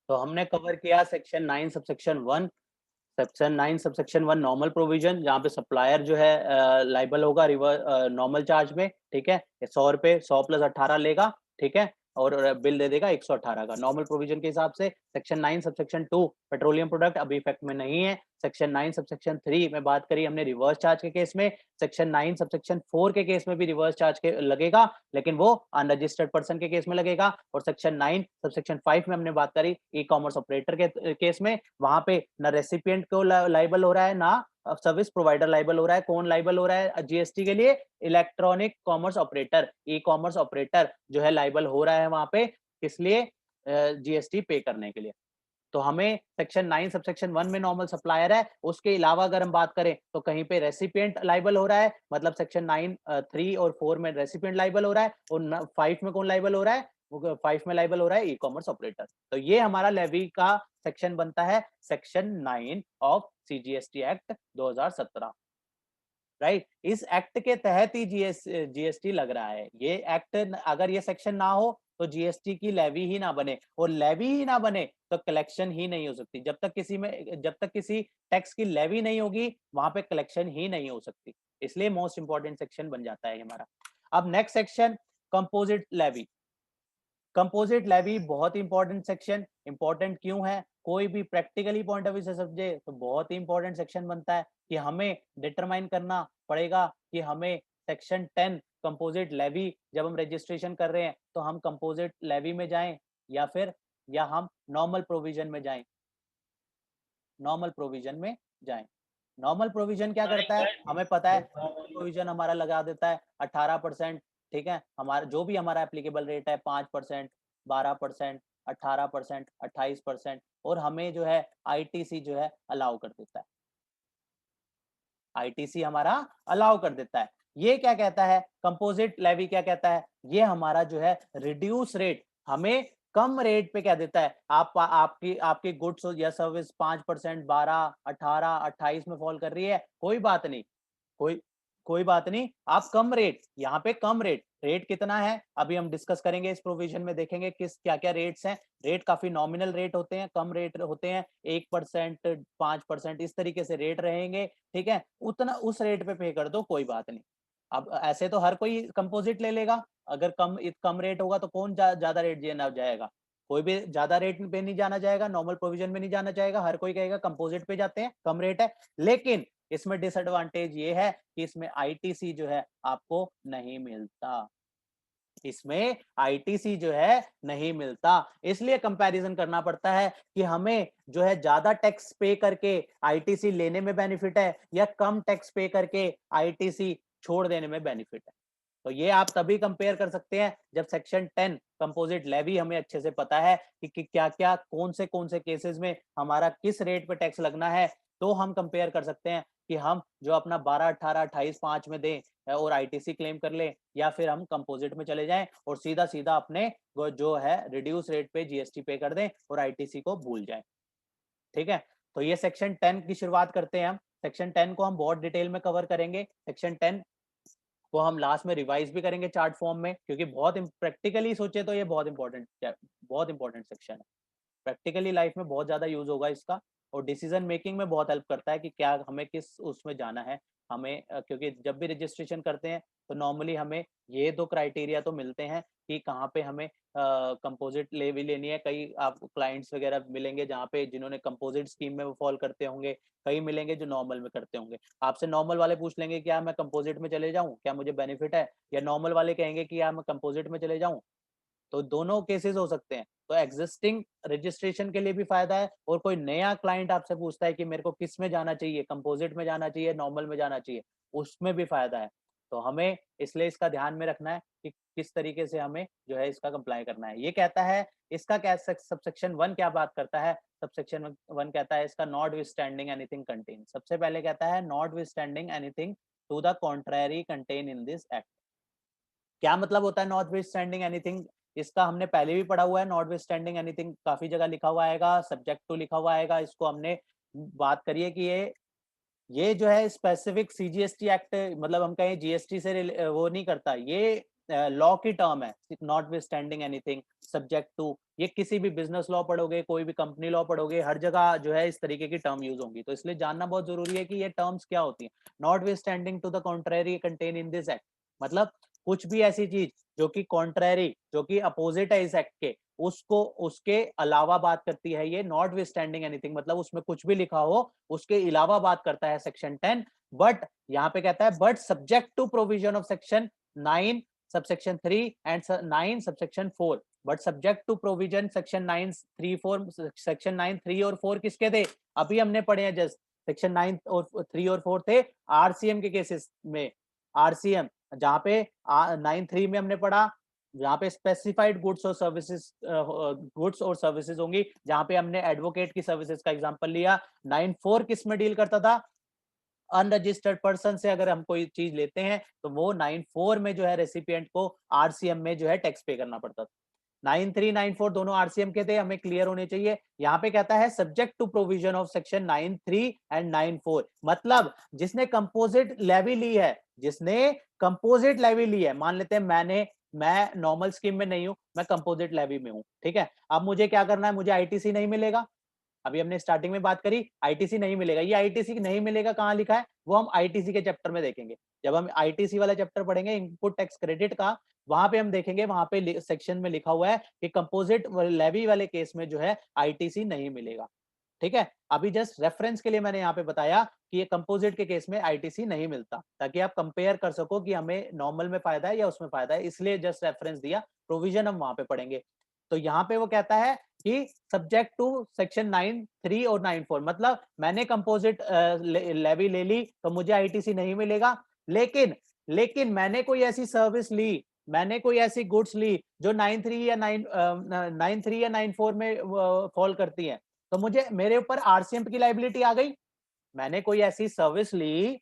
तो हमने कवर किया section 9 subsection 1। Section 9 subsection 1 normal provision, जहाँ पे सप्लायर जो है लायबल होगा नॉर्मल चार्ज में, ठीक है? ₹100 100 प्लस 18 लेगा, ठीक है? और बिल दे देगा 118 का नॉर्मल प्रोविजन के हिसाब से। सेक्शन 9 सबसेक्शन 2 पेट्रोलियम प्रोडक्ट अभी इफेक्ट में नहीं है। सेक्शन 9 सबसेक्शन 3 में बात करी हमने रिवर्स चार्ज के केस में। सेक्शन 9 सबसेक्शन 4 के केस में भी रिवर्स चार्ज के लगेगा, लेकिन वो अनरजिस्टर्ड पर्सन के केस में लगेगा। और सेक्शन 9 सबसेक्शन 5 में हमने बात करी ई कॉमर्स ऑपरेटर के केस में, वहां पे ना रेसिपिएंट को लाइबल हो रहा है, ना सर्विस प्रोवाइडर लाइबल हो रहा है। कौन लाइबल हो रहा है जीएसटी के लिए? इलेक्ट्रॉनिक कॉमर्स ऑपरेटर, ई कॉमर्स ऑपरेटर जो है लाइबल हो रहा है वहां पे, किस लिए? जीएसटी पे करने के लिए। तो हमें सेक्शन 9 सबसेक्शन 1 में नॉर्मल सप्लायर है, उसके अलावा अगर हम बात करें तो कहीं पे रेसिपिएंट लायबल हो रहा है, मतलब सेक्शन 9 3 और 4 में रेसिपिएंट लायबल हो रहा है, और 5 में कौन लायबल हो रहा है? 5 में लायबल हो रहा है ई कॉमर्स ऑपरेटर। तो ये हमारा लेवी का सेक्शन बनता है, section 9 of CGST act 2017, right? इस एक्ट के तहत ही जीएसटी लग रहा है। ये एक्ट अगर ये सेक्शन ना हो तो जीएसटी की लेवी ही ना बने, और लेवी ही ना बने तो कलेक्शन ही नहीं हो सकती। जब तक किसी टैक्स की लेवी नहीं होगी, वहां पे कलेक्शन ही नहीं हो सकती। इसलिए मोस्ट इंपॉर्टेंट सेक्शन बन जाता है हमारा। अब next section, composite levy. Composite levy बहुत इंपॉर्टेंट सेक्शन। इंपॉर्टेंट क्यों है? कोई भी प्रैक्टिकली पॉइंट ऑफ व्यू से समझे तो बहुत ही इंपॉर्टेंट सेक्शन बनता है कि हमें डिटरमाइन करना पड़ेगा कि हमें सेक्शन 10 कंपोजिट लेवी, जब हम रजिस्ट्रेशन कर रहे हैं तो हम कंपोजिट लेवी में जाएं, या हम नॉर्मल प्रोविजन में जाएं। नॉर्मल प्रोविजन में जाएं। नॉर्मल प्रोविजन क्या करता है? हमें पता है नॉर्मल प्रोविजन हमारा लगा देता है 18%, ठीक है? हमारा जो भी हमारा एप्लीकेबल रेट है 5%, 12%, 18%, 28%, और हमें जो है आईटीसी जो है अलाउ कर देता है। आईटीसी हमारा अलाउ कर देता है। ये क्या कहता है? कंपोजिट लेवी क्या कहता है? ये हमारा जो है रिड्यूस रेट, हमें कम रेट पे क्या देता है? आपकी आपकी गुड्स या सर्विस 5%, 12, 18, 28 में फॉल कर रही है, कोई बात नहीं, कोई कोई बात नहीं, आप कम रेट, यहाँ पे कम रेट। रेट कितना है अभी हम डिस्कस करेंगे, इस प्रोविजन में देखेंगे किस क्या क्या रेट्स हैं। रेट काफी नॉमिनल रेट होते हैं, कम रेट होते हैं, 1%, 5%, इस तरीके से रेट रहेंगे, ठीक है? उतना उस रेट पे कर दो, कोई बात नहीं। अब ऐसे तो हर कोई कंपोजिट ले लेगा, अगर कम रेट होगा तो कौन ज्यादा रेट देना जाएगा? कोई भी ज्यादा रेट पे नहीं जाना जाएगा, नॉर्मल प्रोविजन में नहीं जाना जाएगा, हर कोई कहेगा कंपोजिट पे जाते हैं, कम रेट है। लेकिन इसमें डिसएडवांटेज ये है कि इसमें आईटीसी जो है आपको नहीं मिलता। इसमें आईटीसी जो है नहीं मिलता, इसलिए कंपैरिजन करना पड़ता है कि हमें जो है ज्यादा टैक्स पे करके आईटीसी लेने में बेनिफिट है, या कम टैक्स पे करके आईटीसी छोड़ देने में बेनिफिट है। तो ये आप तभी कंपेयर कर सकते हैं जब सेक्शन 10 कंपोजिट लेवी हमें अच्छे से पता है कि क्या क्या कौन से केसेस में हमारा किस रेट पे टैक्स लगना है। तो हम कंपेयर कर सकते हैं कि हम जो अपना 12, 18, 28, 5 में दें और आईटीसी क्लेम कर लें, या फिर हम कंपोजिट में चले जाएं और सीधा सीधा अपने जो है रिड्यूस रेट पे जीएसटी पे कर दें और आईटीसी को भूल जाएं, ठीक है? तो ये सेक्शन 10 की शुरुआत करते हैं हम। सेक्शन 10 को हम बहुत डिटेल में कवर करेंगे। सेक्शन 10 को हम लास्ट में रिवाइज भी करेंगे चार्ट फॉर्म में, क्योंकि बहुत प्रैक्टिकली सोचे तो ये बहुत इंपॉर्टेंट सेक्शन है। प्रैक्टिकली लाइफ में बहुत ज्यादा यूज होगा इसका, और डिसीजन मेकिंग में बहुत हेल्प करता है कि क्या हमें किस उसमें जाना है। हमें क्योंकि जब भी रजिस्ट्रेशन करते हैं तो नॉर्मली हमें ये दो क्राइटेरिया तो मिलते हैं कि कहाँ पे हमें कंपोजिट लेवी लेनी है। कई आपको क्लाइंट्स वगैरह मिलेंगे जहाँ पे जिन्होंने कंपोजिट स्कीम में वो फॉल करते होंगे, कई मिलेंगे जो नॉर्मल में करते होंगे। आपसे नॉर्मल वाले पूछ लेंगे क्या मैं कंपोजिट में चले जाऊँ, क्या मुझे बेनिफिट है, या नॉर्मल वाले कहेंगे कि यार मैं कंपोजिट में चले जाऊँ। तो दोनों केसेस हो सकते हैं। तो एग्जिस्टिंग रजिस्ट्रेशन के लिए भी फायदा है, और कोई नया क्लाइंट आपसे पूछता है कि मेरे को किस में जाना चाहिए, कंपोजिट में जाना चाहिए, नॉर्मल में जाना चाहिए, उसमें भी फायदा है। तो हमें इसलिए इसका ध्यान में रखना है कि किस तरीके से हमें जो है इसका कंप्लाई करना है। ये कहता है इसका क्या सबसेक्शन 1 क्या बात करता है? सबसेक्शन 1 कहता है इसका नॉट विथस्टैंडिंग एनीथिंग कंटेन। सबसे पहले कहता है notwithstanding anything to the contrary contain in this act. क्या मतलब होता है नॉट विथस्टैंडिंग एनीथिंग? इसका हमने पहले भी पढ़ा हुआ है। नॉट विथस्टैंडिंग एनीथिंग काफी जगह लिखा हुआ आएगा, सब्जेक्ट टू लिखा हुआ आएगा। इसको हमने बात करी है कि ये जो है स्पेसिफिक सीजीएसटी एक्ट, मतलब हम कहें जीएसटी से वो नहीं करता। ये लॉ की टर्म है, notwithstanding anything, subject to, ये किसी भी बिजनेस लॉ पढ़ोगे, कोई भी कंपनी लॉ पढ़ोगे, हर जगह जो है इस तरीके की टर्म यूज होंगी। तो इसलिए जानना बहुत जरूरी है कि ये टर्म्स क्या होती हैं। Notwithstanding to the contrary contain in this act, मतलब कुछ भी ऐसी चीज जो कि कॉन्ट्रेरी, जो कि अपोजिट है इस एक्ट के, उसको उसके अलावा बात करती है ये। नॉट विद स्टैंडिंग एनीथिंग मतलब उसमें कुछ भी लिखा हो उसके अलावा बात करता है सेक्शन 10। बट यहाँ पे कहता है but subject to provision of section 9 subsection 3 and 9 subsection 4। But subject to provision section 9 3 4, section 9 3 और 4 किसके थे, अभी हमने पढ़े हैं जस्ट। सेक्शन 9 और 3 और 4 थे आरसीएम के केसेस में। आरसीएम जहाँ पे 9 3 में हमने पढ़ा, जहाँ पे स्पेसिफाइड गुड्स और सर्विसेज, गुड्स और सर्विसेज होंगी, जहाँ पे हमने एडवोकेट की सर्विसेज का एग्जांपल लिया। 9 4 किस में डील करता था, अनरजिस्टर्ड पर्सन से अगर हम कोई चीज लेते हैं तो वो 9/4 में जो है रेसिपिएंट को आरसीएम में जो है टैक्स पे करना पड़ता था। 9/3 9/4 दोनों आरसीएम के थे, हमें क्लियर होने चाहिए। यहाँ पे कहता है subject to provision of section 9/3 and 9/4, मतलब जिसने कंपोजिट लेवी ली है, जिसने कंपोजिट लेवी ली है, मान लेते हैं मैं नॉर्मल स्कीम में नहीं हूं, मैं कंपोजिट लेवी में हूं, ठीक है। अब मुझे क्या करना है, मुझे आईटीसी नहीं मिलेगा। अभी हमने स्टार्टिंग में बात करी आईटीसी नहीं मिलेगा, ये आईटीसी नहीं मिलेगा कहाँ लिखा है, वो हम आईटीसी के चैप्टर में देखेंगे। जब हम आईटीसी वाला चैप्टर पढ़ेंगे इनपुट टैक्स क्रेडिट का, वहां पे हम देखेंगे, वहां पे सेक्शन में लिखा हुआ है कि कंपोजिट लेवी वाले केस में जो है आईटीसी नहीं मिलेगा, ठीक है। अभी जस्ट रेफरेंस के लिए मैंने यहाँ पे बताया कि ये कंपोजिट के केस में आईटीसी नहीं मिलता, ताकि आप कंपेयर कर सको कि हमें नॉर्मल में फायदा है या उसमें फायदा है, इसलिए जस्ट रेफरेंस दिया। प्रोविजन हम वहां पे पढ़ेंगे। तो यहाँ पे वो कहता है कि सब्जेक्ट टू सेक्शन 9/3 और 9/4, मतलब मैंने कंपोजिट लेवी ले ली तो मुझे आईटीसी नहीं मिलेगा, लेकिन मैंने कोई ऐसी सर्विस ली, मैंने कोई ऐसी गुड्स ली जो 9/3 या 9/3 या 9/4 में फॉल करती है, तो मुझे मेरे ऊपर आरसीएम की लाइबिलिटी आ गई। मैंने कोई ऐसी सर्विस ली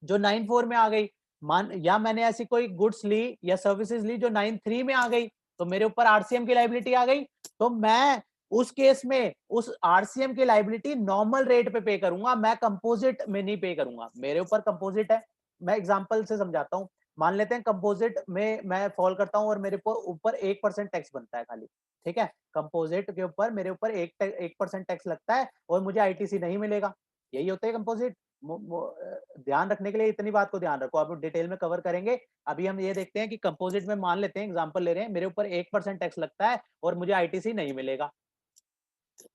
जो 9/4 में आ गई, मान या मैंने ऐसी कोई गुड्स ली या सर्विसेज ली जो 9/3 में आ गई, तो मेरे ऊपर आरसीएम की लाइबिलिटी आ गई। तो मैं उस केस में उस आरसीएम की लाइबिलिटी नॉर्मल रेट पे करूंगा, मैं कंपोजिट में नहीं पे करूंगा। मेरे ऊपर कंपोजिट है, मैं एग्जांपल से समझाता हूँ। मान लेते हैं कंपोजिट में मैं फॉल करता हूँ और मेरे को ऊपर 1% टैक्स बनता है खाली, ठीक है। कंपोजिट के ऊपर मेरे ऊपर 1% टैक्स लगता है और मुझे आईटीसी नहीं मिलेगा, यही होता है कंपोजिट। ध्यान रखने के लिए इतनी बात को ध्यान रखो, अब डिटेल में कवर करेंगे। अभी हम ये देखते हैं कि कंपोजिट में मान लेते हैं, एग्जांपल ले रहे हैं, मेरे ऊपर 1% टैक्स लगता है और मुझे आईटीसी नहीं मिलेगा,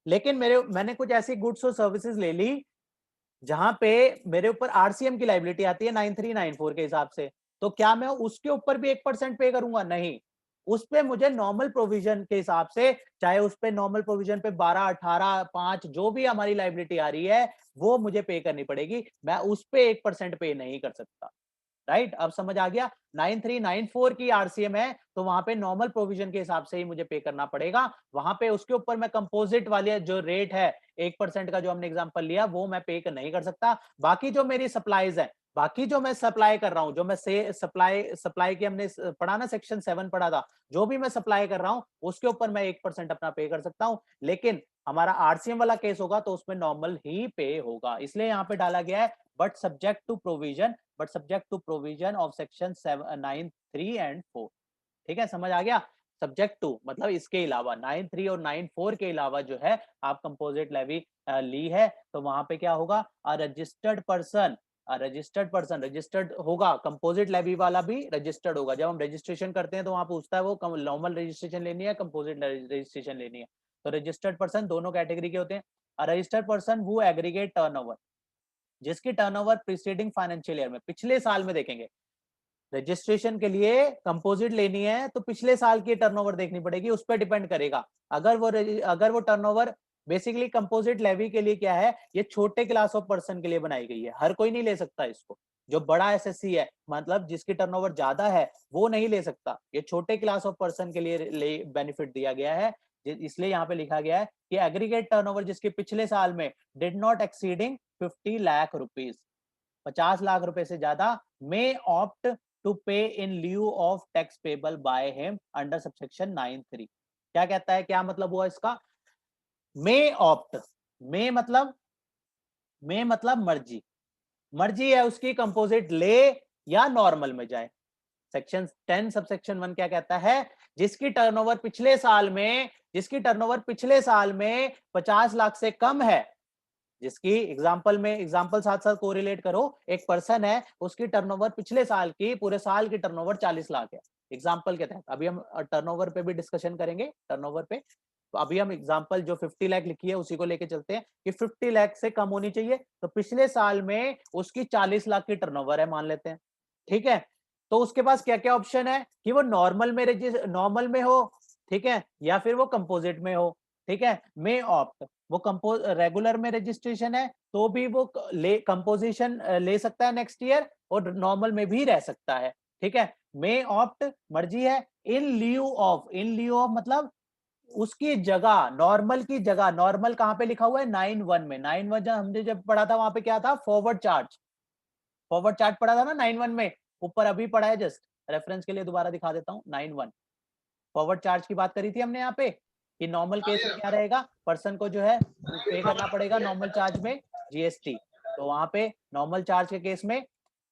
लेकिन मैंने कुछ ऐसी गुड्स और सर्विसेज ले ली जहां पे मेरे ऊपर आरसीएम की लाइबिलिटी आती है 9/3 9/4 के हिसाब से। तो क्या मैं उसके ऊपर भी 1% पे करूंगा, नहीं। उस पे मुझे नॉर्मल प्रोविजन के हिसाब से, चाहे उस पे नॉर्मल प्रोविजन पे 12 18 5 जो भी हमारी लाइबिलिटी आ रही है वो मुझे पे करनी पड़ेगी, मैं उस पे 1% पे नहीं कर सकता। राइट, अब समझ आ गया। 9/3 9/4 की आरसीएम है तो वहां पे नॉर्मल प्रोविजन के हिसाब से ही मुझे पे करना पड़ेगा, वहां पे उसके ऊपर मैं कंपोजिट वाले जो रेट है 1% का जो हमने एग्जांपल लिया वो मैं पे नहीं कर सकता। बाकी जो मेरी सप्लाईज है, बाकी जो मैं सप्लाई कर रहा हूं, जो मैं से सप्लाई सप्लाई की हमने पढ़ा ना, सेक्शन 7 पढ़ा था, जो भी मैं सप्लाई कर रहा हूं उसके ऊपर मैं 1% अपना पे कर सकता हूं। लेकिन हमारा आरसीएम वाला केस होगा तो उसमें नॉर्मल ही पे होगा, इसलिए यहाँ पे डाला गया है but subject to provision, but subject to provision of section 9/3 and 4। ठीक है, समझ आ गया। सब्जेक्ट टू मतलब इसके अलावा 9/3 और 9/4 के अलावा जो है आप कंपोजिट लेवी ली है तो वहां पे क्या होगा, रजिस्टर्ड पर्सन, रजिस्टर्ड होगा, कंपोजिट लेवी वाला भी रजिस्टर्ड होगा। जब हम रजिस्ट्रेशन करते हैं तो वहां पूछता है वो नॉर्मल रजिस्ट्रेशन लेनी है, कंपोजिट रजिस्ट्रेशन लेनी है। तो रजिस्टर्ड पर्सन दोनों कैटेगरी के होते हैं। रजिस्टर्ड पर्सन वो एग्रीगेट टर्नओवर, जिसकी टर्नओवर प्रीसीडिंग फाइनेंशियल ईयर में, पिछले साल में देखेंगे। रजिस्ट्रेशन के लिए कंपोजिट लेनी है तो पिछले साल की टर्नओवर देखनी पड़ेगी, उस पर डिपेंड करेगा। अगर वो टर्नओवर बेसिकली कंपोजिट लेवी के लिए क्या है, ये छोटे क्लास ऑफ पर्सन के लिए बनाई गई है, हर कोई नहीं ले सकता इसको। जो बड़ा एसएससी है मतलब जिसकी टर्नओवर ज्यादा है वो नहीं ले सकता, ये छोटे क्लास ऑफ पर्सन के लिए बेनिफिट दिया गया है। इसलिए यहाँ पे लिखा गया है कि एग्रीगेट टर्नओवर जिसके पिछले साल में did not exceeding 50 lakh rupees, 50 lakh रुपए से ज्यादा, may opt to pay in lieu of tax payable by him under subsection 9/3। क्या कहता है, क्या मतलब हुआ इसका, मे ऑप्ट, मे मतलब, मे मतलब मर्जी, मर्जी है उसकी कंपोजिट ले या नॉर्मल में जाए। सेक्शन 10 सबसेक्शन 1 क्या कहता है, जिसकी टर्नओवर पिछले साल में 50 लाख से कम है, जिसकी एग्जांपल साथ साथ कोरिलेट करो, एक पर्सन है, उसकी टर्नओवर पिछले साल की पूरे साल की टर्नओवर 40 लाख है एग्जांपल के तहत। अभी हम टर्नओवर पे भी डिस्कशन करेंगे, टर्नओवर पे। तो अभी हम एग्जांपल जो 50 लाख लिखी है उसी को लेके चलते हैं कि 50 लाख से कम होनी चाहिए, तो पिछले साल में उसकी 40 लाख की टर्नओवर है मान लेते हैं, ठीक है। तो उसके पास क्या क्या ऑप्शन है कि वो नॉर्मल में हो, ठीक है, या फिर वो कंपोजिट में हो, ठीक है। मे ऑप्ट, वो रेगुलर में रजिस्ट्रेशन है तो भी वो कंपोजिशन ले सकता है नेक्स्ट ईयर, और नॉर्मल में भी रह सकता है, ठीक है। मे ऑप्ट मर्जी है, इन लिeu ऑफ मतलब उसकी जगह, नॉर्मल की जगह, नॉर्मल कहां पे लिखा हुआ है 9(1) में, 9(1) हमने जब पढ़ा था वहां पे क्या था, फॉरवर्ड चार्ज पढ़ा था ना 9(1) में, ऊपर अभी पढ़ा है, जस्ट रेफरेंस के लिए दोबारा दिखा देता हूँ। 9(1) फॉरवर्ड चार्ज की बात करी थी हमने यहाँ पे कि नॉर्मल केस में क्या रहेगा, पर्सन को जो है पे करना पड़ेगा नॉर्मल चार्ज में जीएसटी। तो वहां पे नॉर्मल चार्ज के केस में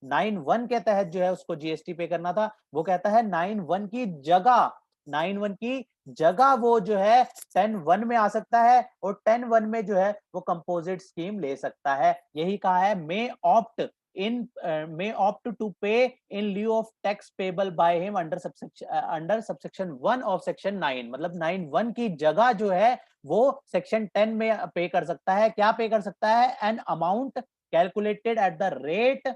9(1) के तहत जो है उसको जीएसटी पे करना था। वो कहता है 9(1) की जगह, 9(1) की जगह वो जो है 10(1) में आ सकता है, और 10(1) में जो है वो कंपोजिट स्कीम ले सकता है। यही कहा है may opt to pay in lieu of tax payable by him under subsection 1 of section 9, मतलब 9(1) की जगह जो है वो सेक्शन 10 में पे कर सकता है। क्या पे कर सकता है, an amount calculated at the rate,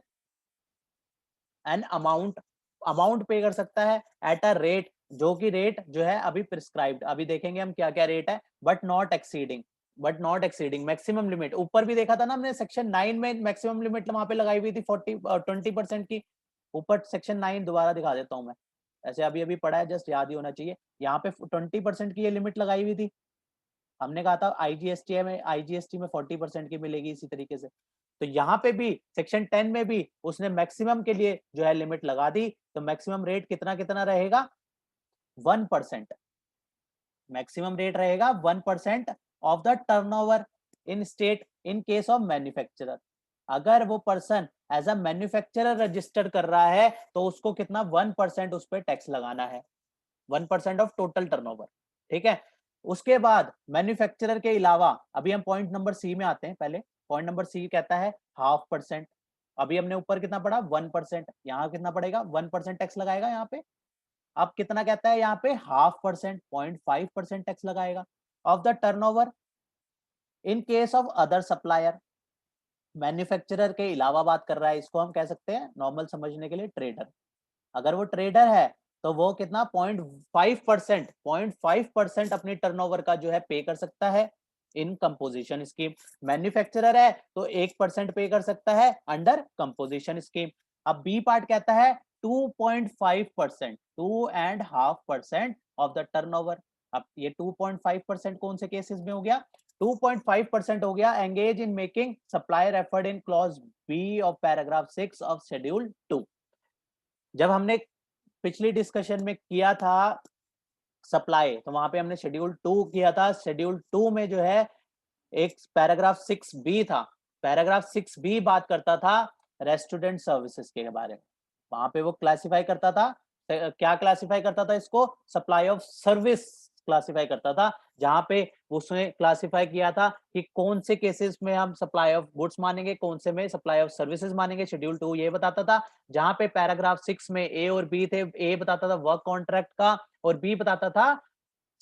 an amount पे कर सकता है एट अ रेट, जो कि रेट जो है अभी प्रिस्क्राइब्ड, अभी देखेंगे हम क्या क्या रेट है, but not exceeding maximum limit. ऊपर भी देखा था ना हमने सेक्शन 9 में मैक्सिमम लिमिट वहां पे लगाई हुई थी 20% की। ऊपर सेक्शन 9 दोबारा दिखा देता हूं मैं, ऐसे अभी अभी पढ़ा है, जस्ट याद ही होना चाहिए। यहाँ पे 20% की ये लिमिट लगाई हुई थी, हमने कहा था आईजीएसटी में 40% की मिलेगी इसी तरीके से। तो यहाँ पे भी सेक्शन 10 में भी उसने मैक्सिमम के लिए जो है लिमिट लगा दी। तो मैक्सिमम रेट कितना कितना रहेगा, 1%। मैक्सिमम रेट रहेगा 1% of the turnover in state in case of manufacturer. अगर वो person as a manufacturer register कर रहा है तो उसको कितना 1% उस पर टैक्स लगाना है, 1% ऑफ टोटल टर्नओवर, ठीक है। उसके बाद मैन्युफैक्चरर के अलावा अभी हम पॉइंट नंबर सी में आते हैं। पहले पॉइंट नंबर सी कहता है 0.5%। अभी हमने ऊपर कितना पढ़ा 1%, यहाँ कितना पड़ेगा 1% टैक्स लगाएगा यहाँ पे। अब कितना कहता है यहाँ पे 0.5%, 0.5% टैक्स लगाएगा of the turnover in case of other supplier. Manufacturer के अलावा बात कर रहा है, इसको हम कह सकते हैं नॉर्मल समझने के लिए ट्रेडर। अगर वो ट्रेडर है तो वो कितना 0.5% अपनी टर्नओवर का जो है पे कर सकता है इन कंपोजिशन स्कीम। मैन्युफैक्चरर है तो 1% पे कर सकता है अंडर कंपोजिशन स्कीम। अब बी पार्ट कहता है 2.5%, 2.5% ऑफ द टर्नओवर। अब ये 2.5% कौन से केसेस में हो गया, 2.5% हो गया engage in making supply referred in clause B of paragraph 6 of schedule 2। जब हमने पिछली डिस्कशन में किया था सप्लाई, तो वहां पे हमने शेड्यूल 2 किया था। शेड्यूल 2 में जो है एक पैराग्राफ 6B था। पैराग्राफ 6B बात करता था रेस्टोरेंट सर्विसेज के बारे में। वहां पे वो क्लासिफाई करता था, क्या क्लासिफाई करता था इसको, सप्लाई ऑफ सर्विस क्लासिफाई करता था। जहां पे उसने क्लासिफाई किया था कि कौन से केसेस में हम सप्लाई ऑफ गुड्स मानेंगे, कौन से में सप्लाई ऑफ सर्विसेज मानेंगे। शेड्यूल 2 ये बताता था। जहां पे पैराग्राफ 6 में ए और बी थे, ए बताता था वर्क कॉन्ट्रैक्ट का और बी बताता था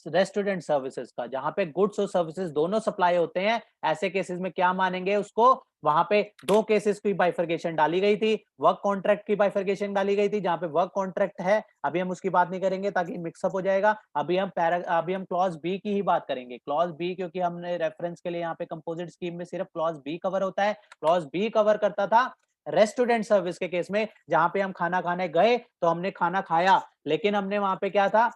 रेस्टोरेंट सर्विसेज का। जहां पे गुड्स और सर्विसेज दोनों सप्लाई होते हैं, ऐसे केसेस में क्या मानेंगे उसको। वहां पे दो केसेस की बाइफर्केशन डाली गई थी, वर्क कॉन्ट्रैक्ट की बाइफर्केशन डाली गई थी। जहां पे वर्क कॉन्ट्रैक्ट है, अभी हम उसकी बात नहीं करेंगे ताकि मिक्सअप हो जाएगा। अभी हम क्लॉज बी की ही बात करेंगे, क्लॉज बी, क्योंकि हमने रेफरेंस के लिए यहाँ पे कंपोजिट स्कीम में सिर्फ क्लॉज बी कवर होता है। क्लॉज बी कवर करता था रेस्टोरेंट सर्विस के केस में, जहां पे हम खाना खाने गए तो हमने खाना खाया, लेकिन हमने वहां पे क्या था,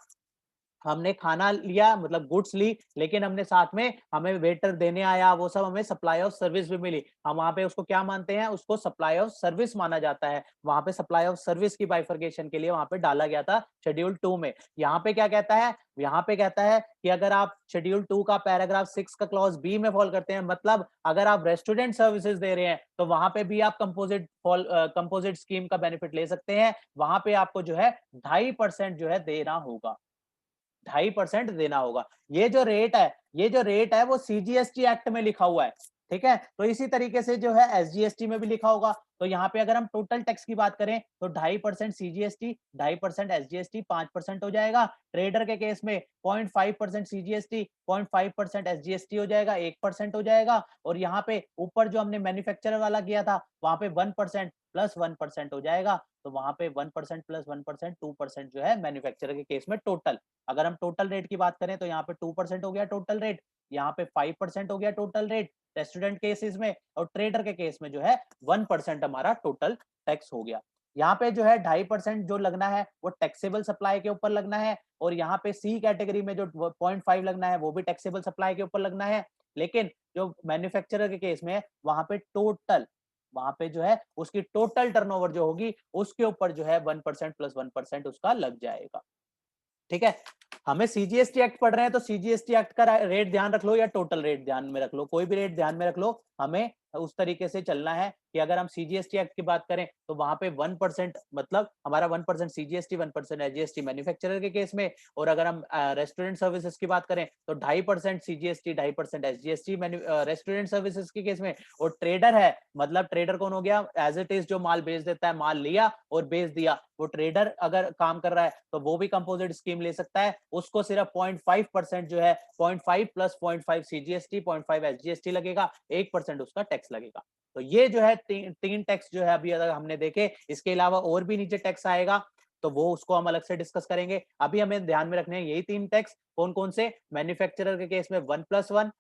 हमने खाना लिया मतलब गुड्स ली, लेकिन हमने साथ में हमें वेटर देने आया, वो सब हमें सप्लाई ऑफ सर्विस भी मिली। हम वहाँ पे उसको क्या मानते हैं? उसको सप्लाई ऑफ सर्विस माना जाता है। वहाँ पे सप्लाई ऑफ सर्विस की बाइफरकेशन के लिए वहाँ पे डाला गया था शेड्यूल 2 में। यहाँ पे क्या कहता है? यहाँ पे कहता है कि अगर आप शेड्यूल 2 का पैराग्राफ 6 का क्लॉज बी में फॉल करते हैं, मतलब अगर आप रेस्टोरेंट सर्विसेज दे रहे हैं, तो वहाँ पे भी आप कंपोजिट स्कीम का बेनिफिट ले सकते हैं। वहाँ पे आपको जो है 2.5% जो है देना होगा। 2.5% देना होगा। ये जो रेट है वो सीजीएसटी एक्ट में लिखा हुआ है, ठीक है? तो इसी तरीके से जो है एसजीएसटी में भी लिखा होगा। तो यहाँ पे अगर हम टोटल टैक्स की बात करें तो 2.5% सीजीएसटी, 2.5% एसजीएसटी, 5% हो जाएगा। ट्रेडर के केस में 0.5% सीजीएसटी, 0.5% एसजीएसटी हो जाएगा, 1% हो जाएगा। और यहाँ पे ऊपर जो हमने मैन्युफैक्चरर वाला किया था, वहाँ पे 1% प्लस 1% हो जाएगा। तो वहाँ पे 1% प्लस 1% 2% जो है मैन्युफैक्चरर के केस में टोटल। अगर हम टोटल रेट की बात करें तो यहाँ पे 2% हो गया टोटल रेट, यहाँ पे 5% हो गया टोटल रेट रेस्टोरेंट केसेस में, और ट्रेडर के केस में जो है 1% हमारा टोटल टैक्स हो गया। यहाँ पे जो है 2.5% जो लगना है वो टैक्सेबल सप्लाई के ऊपर लगना है, और यहाँ पे सी कैटेगरी में जो 0.5 लगना है वो भी टैक्सेबल सप्लाई के ऊपर लगना है। लेकिन जो मैन्युफैक्चरर के केस में है वहां पे टोटल, वहां पे जो है उसकी टोटल टर्नओवर जो होगी उसके ऊपर जो है 1% प्लस 1% उसका लग जाएगा। ठीक है? हमें सीजीएसटी एक्ट पढ़ रहे हैं तो सीजीएसटी एक्ट का रेट ध्यान रख लो या टोटल रेट ध्यान में रख लो, कोई भी रेट ध्यान में रख लो। हमें उस तरीके से चलना है कि अगर हम सीजीएसटी एक्ट की बात करें तो वहां पे 1% मतलब हमारा 1% सीजीएसटी, 1% एसजीएसटी मैन्युफैक्चरर के केस में। और अगर हम रेस्टोरेंट सर्विसेज की बात करें तो 2.5% सीजीएसटी, 2.5% एसजीएसटी रेस्टोरेंट सर्विसेज के केस में। और ट्रेडर है, मतलब ट्रेडर कौन हो गया? एज इट इज जो माल बेच देता है, माल लिया और बेच दिया, वो ट्रेडर अगर काम कर रहा है तो वो भी कंपोजिट स्कीम ले सकता है। उसको सिर्फ 0.5% जो है 0.5 प्लस 0.5 सीजीएसटी, 0.5 एसजीएसटी लगेगा, 1% उसका टैक्स लगेगा। तो ये जो है तीन टैक्स जो है अभी अगर हमने देखे, इसके अलावा और भी नीचे टैक्स आएगा तो वो उसको हम अलग से डिस्कस करेंगे। अभी हमें ध्यान में रखने हैं यही तीन टैक्स। कौन कौन से? मैन्युफैक्चरर के केस में 1+1,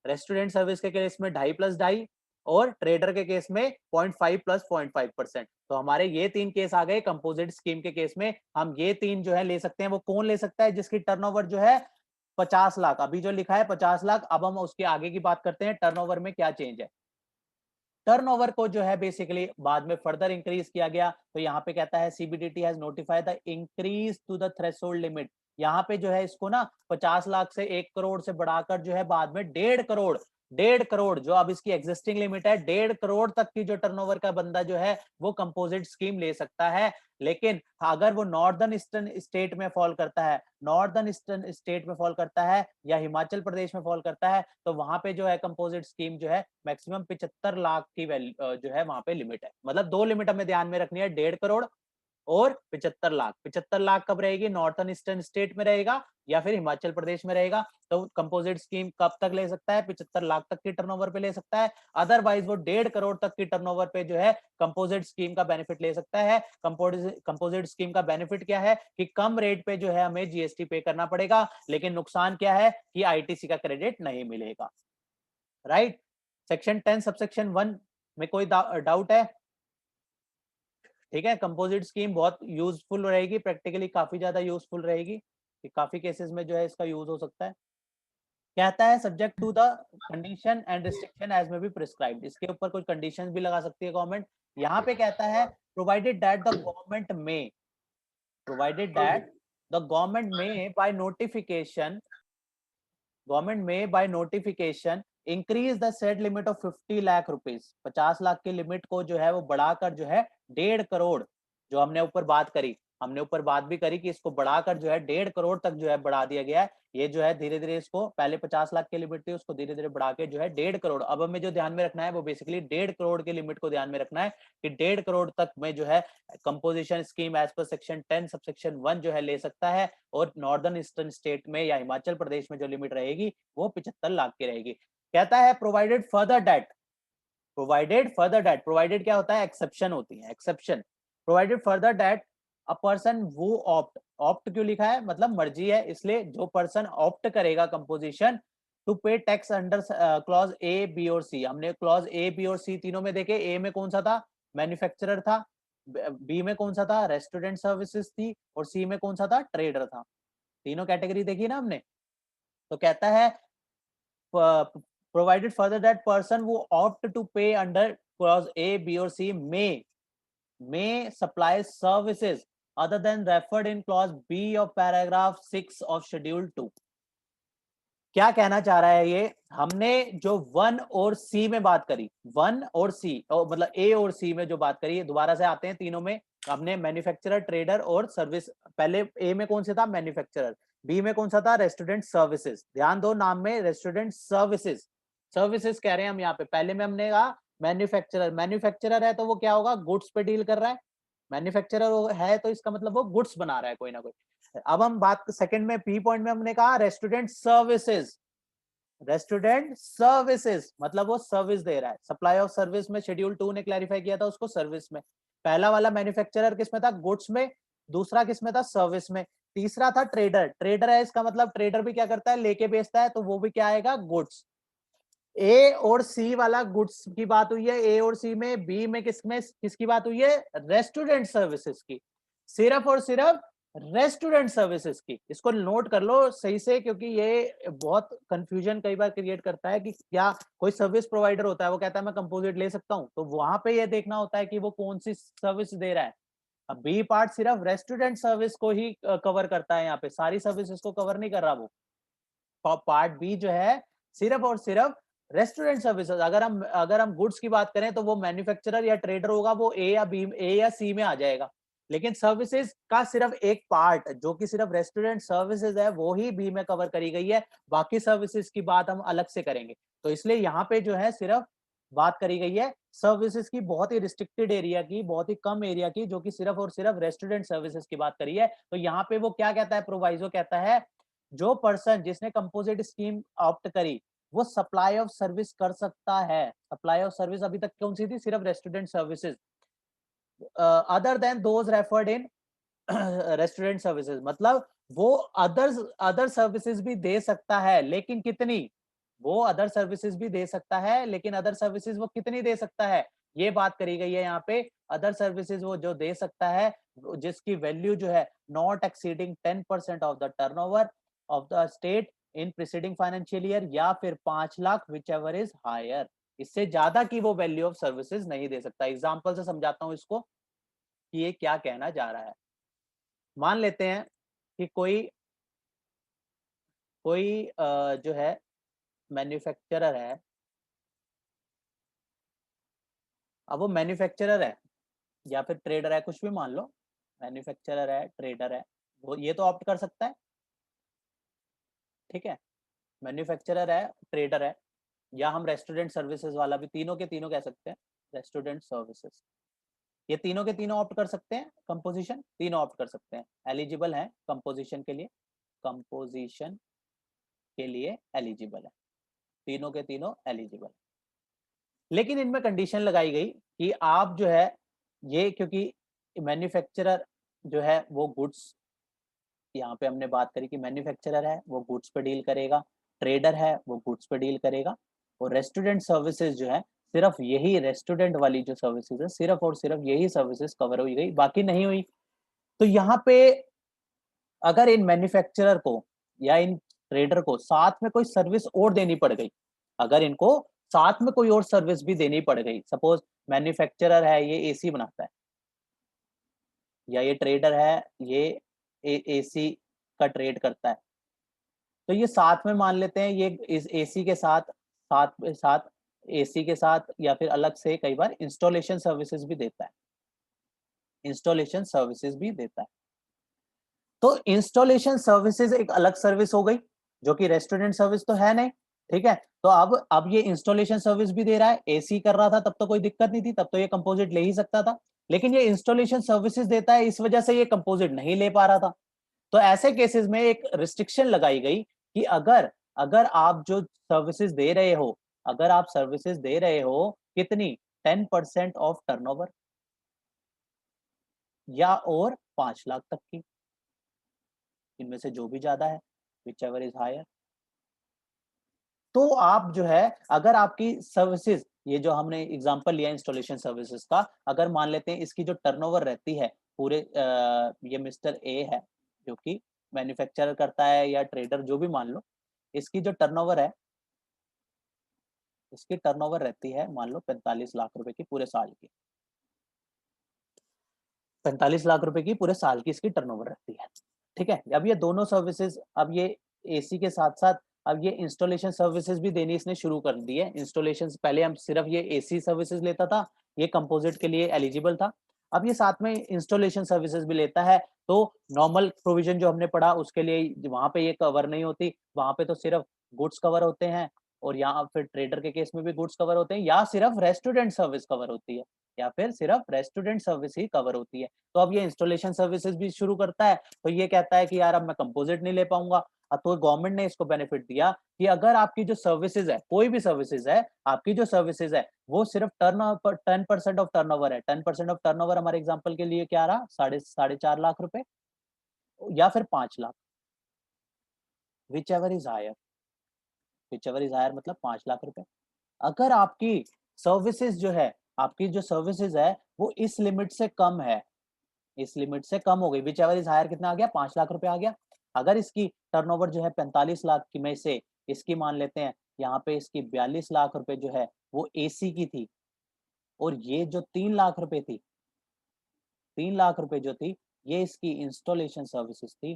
रेस्टोरेंट सर्विस के केस में 2.5+2.5, और ट्रेडर के केस में 0.5 प्लस 0.5%। तो हमारे ये तीन केस आ गए कंपोजिट स्कीम के केस में। हम ये तीन जो है ले सकते हैं। वो कौन ले सकता है? जिसकी टर्नओवर जो है 50 लाख, अभी जो लिखा है 50 लाख। अब हम उसके आगे की बात करते हैं, टर्नओवर में क्या चेंज है। टर्नओवर को जो है बेसिकली बाद में फर्दर इंक्रीज किया गया। तो यहाँ पे कहता है CBDT has notified the increase to the threshold limit. यहाँ पे जो है इसको ना 50 लाख से 1 करोड़ से बढ़ाकर जो है बाद में 1.5 करोड़, 1.5 करोड़ जो अब इसकी एग्जिस्टिंग लिमिट है, 1.5 करोड़ तक की जो टर्नओवर का बंदा जो है वो कंपोजिट स्कीम ले सकता है। लेकिन अगर वो नॉर्दर्न ईस्टर्न स्टेट में फॉल करता है, नॉर्दर्न ईस्टर्न स्टेट में फॉल करता है या हिमाचल प्रदेश में फॉल करता है, तो वहां पे जो है कंपोजिट स्कीम जो है मैक्सिमम 75 लाख की जो है वहां पे लिमिट है। मतलब दो लिमिट हमें ध्यान में रखनी है, 1.5 करोड़ और 75 लाख। 75 लाख कब रहेगी? नॉर्थन ईस्टर्न स्टेट में रहेगा या फिर हिमाचल प्रदेश में रहेगा। तो कंपोजिट स्कीम कब तक ले सकता है? 75 लाख तक की टर्नओवर पे ले सकता है। अदरवाइज वो 1.5 करोड़ तक की टर्नओवर पे जो है कंपोजिट स्कीम का बेनिफिट ले सकता है। कंपोजिट स्कीम का बेनिफिट क्या है कि कम रेट पे जो है हमें जीएसटी पे करना पड़ेगा, लेकिन नुकसान क्या है कि आईटीसी का क्रेडिट नहीं मिलेगा। राइट? सेक्शन 10 सबसेक्शन 1 में कोई डाउट है? ठीक है, कंपोजिट स्कीम बहुत यूजफुल रहेगी, प्रैक्टिकली काफी ज्यादा यूजफुल रहेगी कि काफी केसेस में जो है इसका यूज हो सकता है। कहता है subject to the condition and restriction as may be prescribed. इसके ऊपर कुछ कंडीशंस भी लगा सकती है गवर्नमेंट। यहाँ पे कहता है प्रोवाइडेड दैट द गवर्नमेंट में, प्रोवाइडेड दैट द गवर्नमेंट में बाय नोटिफिकेशन, गवर्नमेंट में by notification increase the set limit of 50 lakh rupees. 50 lakh की लिमिट को जो है वो बढ़ाकर जो है 1.5 करोड़, जो हमने ऊपर बात करी, हमने ऊपर बात भी करी कि इसको बढ़ाकर जो है 1.5 करोड़ तक जो है बढ़ा दिया गया है। ये जो है धीरे धीरे इसको, पहले 50 लाख की लिमिट थी उसको धीरे धीरे बढ़ा के जो है 1.5 करोड़। अब हमें जो ध्यान में रखना है वो बेसिकली 1.5 करोड़ की लिमिट को ध्यान में रखना है कि 1.5 करोड़ तक में जो है composition scheme as per section 10 subsection 1 जो है ले सकता है। और नॉर्दर्न ईस्टर्न स्टेट में या हिमाचल प्रदेश में जो लिमिट रहेगी वो 75 लाख की रहेगी। कहता है provided further that, provided further that, provided क्या होता है? एक्सेप्शन होती है, exception. Provided further that a person वो ऑप्ट, ऑप्ट क्यों लिखा है? मतलब मर्जी है, इसलिए जो पर्सन ऑप्ट करेगा composition to pay tax under clause A B और सी। हमने क्लॉज ए बी और सी तीनों में देखे। ए में कौन सा था? मैन्युफैक्चरर था। बी में कौन सा था? रेस्टोरेंट सर्विसेज थी। और सी में कौन सा था? ट्रेडर था। तीनों कैटेगरी देखी ना हमने। तो कहता है provided further that person who opt to pay under clause A, B or C may supply services other than referred in clause B of paragraph 6 of schedule 2। क्या कहना चाह रहा है ये, हमने जो 1 और C में बात करी, 1 और C मतलब A और C में जो बात करी, दोबारा से आते हैं तीनों में। हमने मैन्युफैक्चरर, ट्रेडर और सर्विस, पहले A में कौन से था, मैन्युफैक्चरर, B में कौन सा था, रेस्टोरेंट सर्विसेज। ध्यान दो नाम में, रेस्टोरेंट सर्विसेज, सर्विसेज कह रहे हैं हम यहाँ पे। पहले में हमने कहा मैन्युफैक्चरर, मैन्युफैक्चरर है तो वो क्या होगा, गुड्स पे डील कर रहा है। मैन्युफैक्चरर है तो इसका मतलब वो गुड्स बना रहा है कोई ना कोई। अब हम बात सेकंड में पी पॉइंट में हमने कहा रेस्टोरेंट सर्विसेज, रेस्टोरेंट सर्विसेज मतलब वो सर्विस दे रहा है। सप्लाई ऑफ सर्विस में शेड्यूल 2 ने क्लैरिफाई किया था उसको सर्विस में। पहला वाला मैन्युफैक्चरर किस में था, गुड्स में, दूसरा किस में था, सर्विस में। तीसरा था ट्रेडर, ट्रेडर है इसका मतलब ट्रेडर भी क्या करता है, लेके बेचता है, तो वो भी क्या आएगा, गुड्स। ए और सी वाला गुड्स की बात हुई है ए और सी में, बी में किसकी बात हुई है, रेस्टोरेंट सर्विसेज की, सिर्फ और सिर्फ रेस्टोरेंट सर्विसेज की। इसको नोट कर लो सही से, क्योंकि ये बहुत कंफ्यूजन कई बार क्रिएट करता है कि क्या कोई सर्विस प्रोवाइडर होता है वो कहता है मैं कंपोजिट ले सकता हूं, तो वहां पे ये देखना होता है कि वो कौन सी सर्विस दे रहा है। अब बी पार्ट सिर्फ रेस्टोरेंट सर्विस को ही कवर करता है, यहाँ पे सारी सर्विसेज को कवर नहीं कर रहा वो। पार्ट बी जो है सिर्फ और सिर्फ रेस्टोरेंट सर्विसेज। अगर हम गुड्स की बात करें तो वो मैन्युफैक्चरर या ट्रेडर होगा, वो ए या सी में आ जाएगा। लेकिन सर्विसेज का सिर्फ एक पार्ट जो कि सिर्फ रेस्टोरेंट सर्विसेज है वो ही बी में कवर करी गई है, बाकी सर्विसेज की बात हम अलग से करेंगे। तो इसलिए यहाँ पे जो है सिर्फ बात करी गई है सर्विसेज की, बहुत ही रिस्ट्रिक्टेड एरिया की, बहुत ही कम एरिया की, जो कि सिर्फ और सिर्फ रेस्टोरेंट सर्विसेज की बात करी है। तो यहाँ पे वो क्या कहता है, प्रोवाइजो कहता है जो पर्सन जिसने कंपोजिट स्कीम ऑप्ट करी वो सप्लाई ऑफ सर्विस कर सकता है। सप्लाई ऑफ सर्विस अभी तक कौन सी थी, सिर्फ restaurant services, other than those referred in restaurant services, मतलब वो अदर सर्विसेज भी दे सकता है, लेकिन कितनी, वो अदर सर्विसेज भी दे सकता है, लेकिन अदर सर्विसेज वो कितनी दे सकता है, ये बात करी गई है यहाँ पे। अदर सर्विसेज वो जो दे सकता है जिसकी वैल्यू जो है not exceeding 10% of the turnover of the state in preceding financial year, या फिर 5 lakh whichever is higher. इससे ज्यादा की वो वैल्यू ऑफ सर्विसेज नहीं दे सकता। एग्जाम्पल से समझाता हूँ इसको कि ये क्या कहना जा रहा है। मान लेते हैं कि कोई कोई जो है मैन्युफैक्चरर है, अब वो मैन्युफैक्चरर है या फिर ट्रेडर है, कुछ भी मान लो, मैन्युफैक्चरर है, ट्रेडर है, वो ये तो ऑप्ट कर सकता है, ठीक है। मैन्युफैक्चरर है, ट्रेडर है, या हम रेस्टोरेंट सर्विसेज वाला भी, तीनों के तीनों कह सकते हैं रेस्टोरेंट सर्विसेज, ये तीनों के तीनों ऑप्ट कर सकते हैं कंपोजिशन, तीनों ऑप्ट कर सकते हैं, एलिजिबल हैं कंपोजिशन के लिए, कंपोजिशन के लिए एलिजिबल है, तीनों के तीनों एलिजिबल। लेकिन इनमें कंडीशन लगाई गई कि आप जो है ये, क्योंकि मैन्युफैक्चरर जो है वो गुड्स, यहाँ पे हमने बात करी कि मैन्युफैक्चरर है वो गुड्स पे डील करेगा, ट्रेडर है वो गुड्स पे डील करेगा, और रेस्टोरेंट सर्विसेज जो है सिर्फ यही रेस्टोरेंट वाली जो सर्विसेज है सिर्फ और सिर्फ यही सर्विसेज कवर हुई गई, बाकी नहीं हुई। तो यहाँ पे अगर इन मैन्युफैक्चरर को या इन ट्रेडर को साथ में कोई सर्विस और देनी पड़ गई, अगर इनको साथ में कोई और सर्विस भी देनी पड़ गई, सपोज मैन्युफैक्चरर है ये एसी बनाता है, या ये ट्रेडर है ये एसी का ट्रेड करता है, तो ये साथ में मान लेते हैं ये इस एसी के साथ साथ साथ एसी के साथ या फिर अलग से कई बार इंस्टॉलेशन सर्विसेज भी देता है, इंस्टॉलेशन सर्विसेज भी देता है। तो इंस्टॉलेशन सर्विसेज एक अलग सर्विस हो गई जो कि रेस्टोरेंट सर्विस तो है नहीं, ठीक है। तो अब ये इंस्टॉलेशन सर्विस भी दे रहा है, एसी कर रहा था तब तो कोई दिक्कत नहीं थी, तब तो ये कंपोजिट ले ही सकता था, लेकिन ये इंस्टॉलेशन सर्विसेज देता है इस वजह से ये कंपोजिट नहीं ले पा रहा था। तो ऐसे केसेस में एक रिस्ट्रिक्शन लगाई गई कि अगर अगर आप जो सर्विसेज दे रहे हो, अगर आप सर्विसेज दे रहे हो कितनी, 10% ऑफ टर्नओवर या और 5 लाख तक की, इनमें से जो भी ज्यादा है, विच एवर इज हायर, तो आप जो है अगर आपकी सर्विसेज, ये जो हमने एग्जांपल लिया इंस्टॉलेशन सर्विसेज का, अगर मान लेते हैं इसकी जो टर्नओवर रहती है पूरे ये मिस्टर ए है जो कि मैन्युफैक्चरर करता है या ट्रेडर जो भी मान लो, इसकी जो टर्नओवर है, इसकी टर्नओवर रहती है मान लो 45 लाख रुपए की पूरे साल की। 45 लाख रुपए की पूरे साल की इसकी टर्नओवर रहती है। ठीक है? अब ये दोनों सर्विसेज़, अब ये एसी के साथ-साथ अब ये इंस्टॉलेशन सर्विसेज़ भी देनी इसने शुरू कर दी है। इंस्टॉलेशंस पहले हम सिर्फ ये एसी सर्विसेज़ लेता था, ये कंपोजिट के लिए एलिजिबल था। अब ये साथ में इंस्टॉलेशन सर्विसेज़ भी लेता है, तो नॉर्मल प्रोविज़न जो हमने पढ़ा उसके लिए वहाँ पे ये कवर नहीं होती, वहाँ पे तो सिर्फ गुड्स कवर होते हैं और यहाँ फिर ट्रेडर के केस में भी गुड्स कवर होते हैं या सिर्फ रेस्टोरेंट सर्विस कवर होती है, या फिर सिर्फ रेस्टोरेंट सर्विस ही कवर होती है। तो अब ये इंस्टॉलेशन सर्विसेज़ भी शुरू करता है, तो ये कहता है कि यार अब मैं कंपोजिट नहीं ले पाऊँगा। तो गवर्नमेंट ने इसको बेनिफिट दिया कि अगर आपकी जो सर्विसेज़ है, कोई भी सर्विसेज़ है, आपकी जो सर्विसेज़ है, वो सिर्फ 10% ऑफ टर्नओवर है। 10% ऑफ टर्नओवर हमारे एग्जांपल के लिए क्या रहा? साढ़े 4 लाख रुपए या फिर 5 lakh, whichever is higher, whichever is higher मतलब 5 लाख रुपए। अगर आपकी सर्विसेज़ जो है, आपकी जो सर्विसेज़ है, वो इस लिमिट से कम है, इस लिमिट से कम हो गई, व्हिचएवर इज़ हायर कितना आ गया? 5 लाख रुपए आ गया। अगर इसकी टर्नओवर जो है 45 लाख की में से इसकी मान लेते हैं, यहाँ पे इसकी 42 लाख रुपए जो है वो एसी की थी और ये जो 3 लाख रुपए थी, 3 लाख रुपए जो थी, ये इसकी इंस्टॉलेशन सर्विसेज़ थी,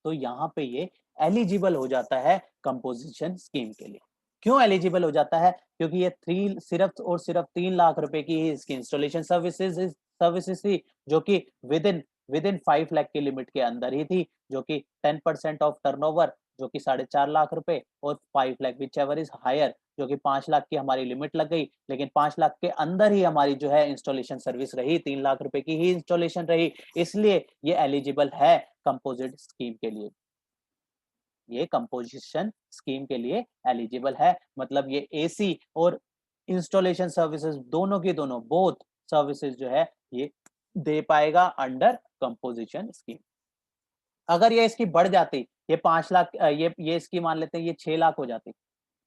तो यहाँ पे ये एलिजिबल हो जाता है कंपोजिशन स्कीम के लिए। क्यों एलिजिबल हो जाता है? क्योंकि ये 3 सिर्फ और सिर्फ 3 लाख रुपए की ही इसकी इंस्टॉलेशन सर्विसेज़ थी, जो कि विदिन विदिन 5 लाख की लिमिट के अंदर ही थी, जो कि 10% ऑफ टर्नओवर जो कि 4.5 लाख रुपए और 5 लाख व्हिचएवर इज़ हायर जो कि 5 लाख की हमारी लिमिट लग गई, लेकिन 5 लाख के अंदर ही हमारी जो है इंस्टॉलेशन सर्विस रही, 3 लाख रुपए की ही इंस्टॉलेशन रही, इसलिए ये एलिजिबल है कंपोजिट स्कीम के लिए। ये कंपोजिशन स्कीम के लिए एलिजिबल है, मतलब ये एसी और इंस्टॉलेशन सर्विसेज दोनों की दोनों बोथ सर्विसेज जो है ये दे पाएगा अंडर कंपोजिशन स्कीम। अगर ये इसकी बढ़ जाती, ये 5 लाख ये इसकी मान लेते हैं ये 6 लाख हो जाती,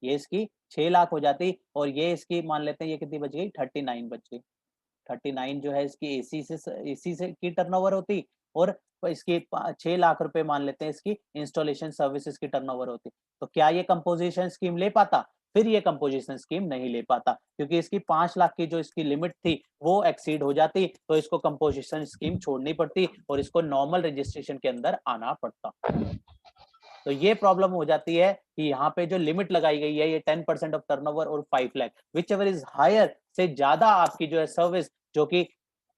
ये इसकी 6 लाख हो जाती और ये इसकी मान लेते हैं ये कितनी बच गई? 39 बच गई। 39 जो है इसकी एसी से की टर्नओवर होती और इसकी 6 लाख रुपए मान लेते हैं इसकी इंस्टॉलेशन सर्विसेज की टर्नओवर होती। तो क्या ये कंपोजिशन स्कीम ले पाता? फिर ये कंपोजिशन स्कीम नहीं ले पाता क्योंकि इसकी 5 लाख की जो इसकी लिमिट थी वो एक्सीड हो जाती, तो इसको कंपोजिशन स्कीम छोड़नी पड़ती और इसको नॉर्मल रजिस्ट्रेशन के अंदर आना पड़ता। तो ये प्रॉब्लम हो जाती है कि यहाँ पे जो लिमिट लगाई गई है ये 10% ऑफ टर्नओवर और 5 लाख व्हिचएवर इज हायर से ज्यादा आपकी जो है सर्विस जो कि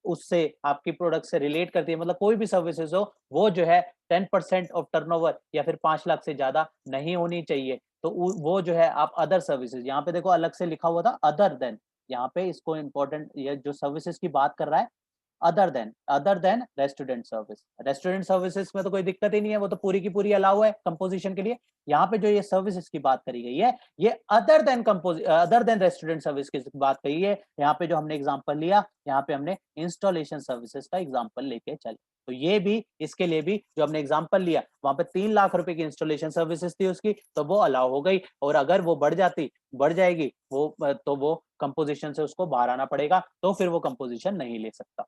उससे आपकी प्रोडक्ट से रिलेट करती है, मतलब कोई भी सर्विसेज हो वो जो है 10% ऑफ टर्नओवर या फिर 5 लाख से ज्यादा नहीं होनी चाहिए। तो वो जो है आप अदर सर्विसेज, यहाँ पे देखो अलग से लिखा हुआ था अदर देन, यहाँ पे इसको इम्पोर्टेंट, ये जो सर्विसेज की बात कर रहा है other than restaurant service. Restaurant services में तो कोई दिक्कत ही नहीं है, वो तो पूरी की पूरी अलाउ है कंपोजिशन के लिए। यहाँ पे जो ये सर्विसेज की बात करी गई है ये अदर देन रेस्टोरेंट सर्विस की बात कही है। यहाँ पे जो हमने एग्जांपल लिया, यहाँ पे हमने इंस्टॉलेशन सर्विसेज का एग्जांपल लेके चले, तो ये भी इसके लिए भी जो हमने एग्जांपल लिया वहां पे 3 लाख रुपए की इंस्टॉलेशन सर्विसेज थी उसकी, तो वो अलाउ हो गई और अगर वो बढ़ जाएगी वो तो वो कंपोजिशन से उसको बाहर आना पड़ेगा, तो फिर वो कंपोजिशन नहीं ले सकता।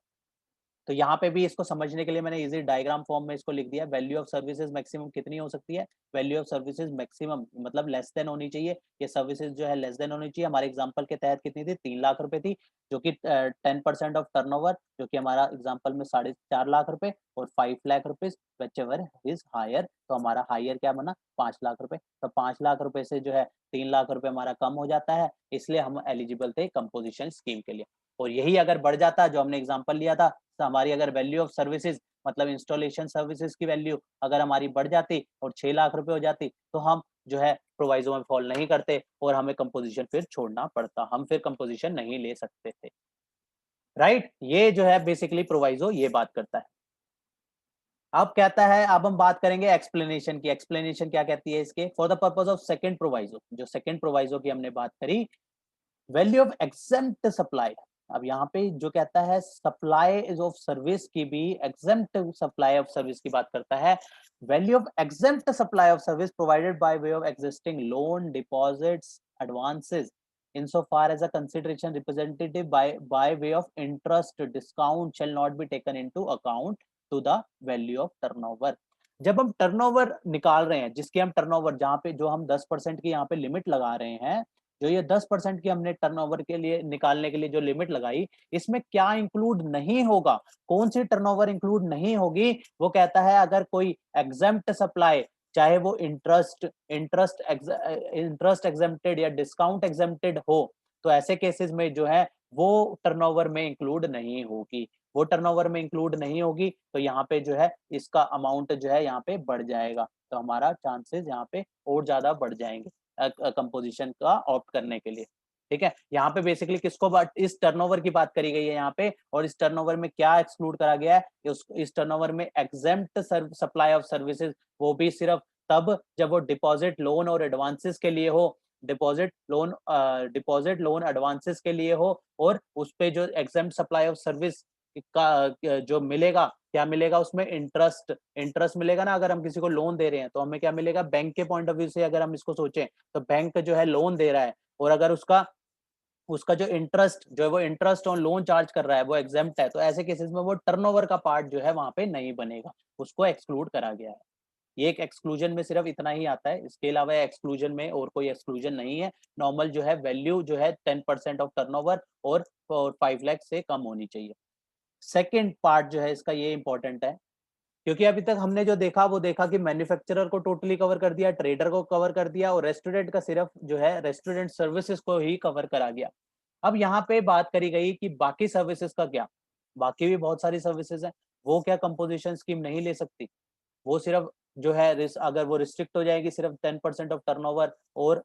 तो यहाँ पे भी इसको समझने के लिए मैंने इजी डायग्राम फॉर्म में इसको लिख दिया। वैल्यू ऑफ सर्विसेज मैक्सिमम कितनी हो सकती है? वैल्यू ऑफ सर्विसेज मैक्सिमम मतलब लेस देन होनी चाहिए, ये सर्विसेज जो है लेस देन होनी चाहिए। हमारे एग्जांपल के तहत कितनी थी? 3 लाख रुपए थी, जो कि 10% ऑफ टर्नओवर जो कि हमारा एग्जांपल में 4.5 लाख रुपए और 5 lakh rupees whichever is higher, तो हमारा हायर क्या बना? 5 लाख रुपए। तो 5 लाख रुपए से जो है 3 लाख रुपए हमारा कम हो जाता है, इसलिए हम एलिजिबल थे कंपोजिशन स्कीम के लिए। और यही अगर बढ़ जाता जो हमने एग्जांपल लिया था, तो हमारी अगर वैल्यू ऑफ सर्विसेज मतलब इंस्टॉलेशन सर्विसेज की वैल्यू अगर हमारी बढ़ जाती और 6 लाख रुपए हो जाती, तो हम जो है प्रोवाइजो में फॉल नहीं करते और हमें कंपोजिशन फिर छोड़ना पड़ता, हम फिर कंपोजिशन नहीं ले सकते थे। राइट, ये जो है बेसिकली प्रोवाइजो ये बात करता है। अब कहता है, अब हम बात करेंगे एक्सप्लेनेशन की। एक्सप्लेनेशन क्या कहती है इसके? For the purpose of second proviso, जो सेकंड प्रोवाइजो की हमने बात करी, वैल्यू ऑफ एग्जेम्प्ट सप्लाई। अब यहाँ पे जो कहता है सप्लाई ऑफ सर्विस की भी, एग्जेम्प्ट सप्लाई ऑफ सर्विस की बात करता है। Value of exempt supply of service provided by way of existing loan deposits advances insofar as a consideration representative by way of interest discount shall not be taken into account to the value of turnover. जब हम turnover निकाल रहे हैं, जिसकी हम turnover जहां पे जो हम 10% की यहाँ पे लिमिट लगा रहे हैं, जो ये 10% की हमने टर्नओवर के लिए निकालने के लिए जो लिमिट लगाई, इसमें क्या इंक्लूड नहीं होगा, कौन सी टर्नओवर इंक्लूड नहीं होगी, वो कहता है अगर कोई एग्जेम्प्ट सप्लाई, चाहे वो इंटरेस्ट एग्जेम्प्टेड या डिस्काउंट एग्जेम्प्टेड हो, तो ऐसे केसेस में जो है वो टर्नओवर में इंक्लूड नहीं होगी। वो टर्नओवर में इंक्लूड नहीं होगी तो यहाँ पे जो है इसका अमाउंट जो है यहाँ पे बढ़ जाएगा, तो हमारा चांसेस यहाँ पे और ज्यादा बढ़ जाएंगे कंपोजिशन का ऑप्ट करने के लिए। ठीक है, यहाँ पे बेसिकली किसको इस टर्नओवर की बात करी गई है यहाँ पे, और इस टर्नओवर में क्या एक्सक्लूड करा गया है, इस टर्नओवर में एग्जेम्प्ट सप्लाई ऑफ सर्विसेज, वो भी सिर्फ तब जब वो डिपॉजिट लोन और एडवांसेस के लिए हो, डिपॉजिट लोन एडवांसेस के लिए हो, और उस पे जो एग्जेम्प्ट सप्लाई ऑफ सर्विस का जो मिलेगा, क्या मिलेगा उसमें, इंटरेस्ट मिलेगा ना। अगर हम किसी को लोन दे रहे हैं तो हमें क्या मिलेगा, बैंक के पॉइंट ऑफ व्यू से अगर हम इसको सोचें तो बैंक जो है लोन दे रहा है, और अगर उसका उसका जो इंटरेस्ट जो है वो इंटरेस्ट ऑन लोन चार्ज कर रहा है वो एग्जेम्प्ट है, तो ऐसे केसेस में वो टर्नओवर का पार्ट जो है वहां पे नहीं बनेगा, उसको एक्सक्लूड करा गया है। ये एक एक्सक्लूजन में सिर्फ इतना ही आता है, इसके अलावा एक्सक्लूजन में और कोई एक्सक्लूजन नहीं है। नॉर्मल जो है वैल्यू जो है 10% ऑफ टर्नओवर और 5 लाख से कम होनी चाहिए। सेकेंड पार्ट जो है इसका ये इंपॉर्टेंट है, क्योंकि अभी तक हमने जो देखा वो देखा कि मैन्युफैक्चरर को टोटली कवर कर दिया, ट्रेडर को कवर कर दिया, और रेस्टोरेंट का सिर्फ जो है रेस्टोरेंट सर्विसेज को ही कवर करा गया। अब यहाँ पे बात करी गई कि बाकी सर्विसेज का क्या, बाकी भी बहुत सारी सर्विसेज हैं, वो क्या कंपोजिशन स्कीम नहीं ले सकती, वो सिर्फ जो है अगर वो रिस्ट्रिक्ट हो जाएगी सिर्फ 10% ऑफ टर्नओवर और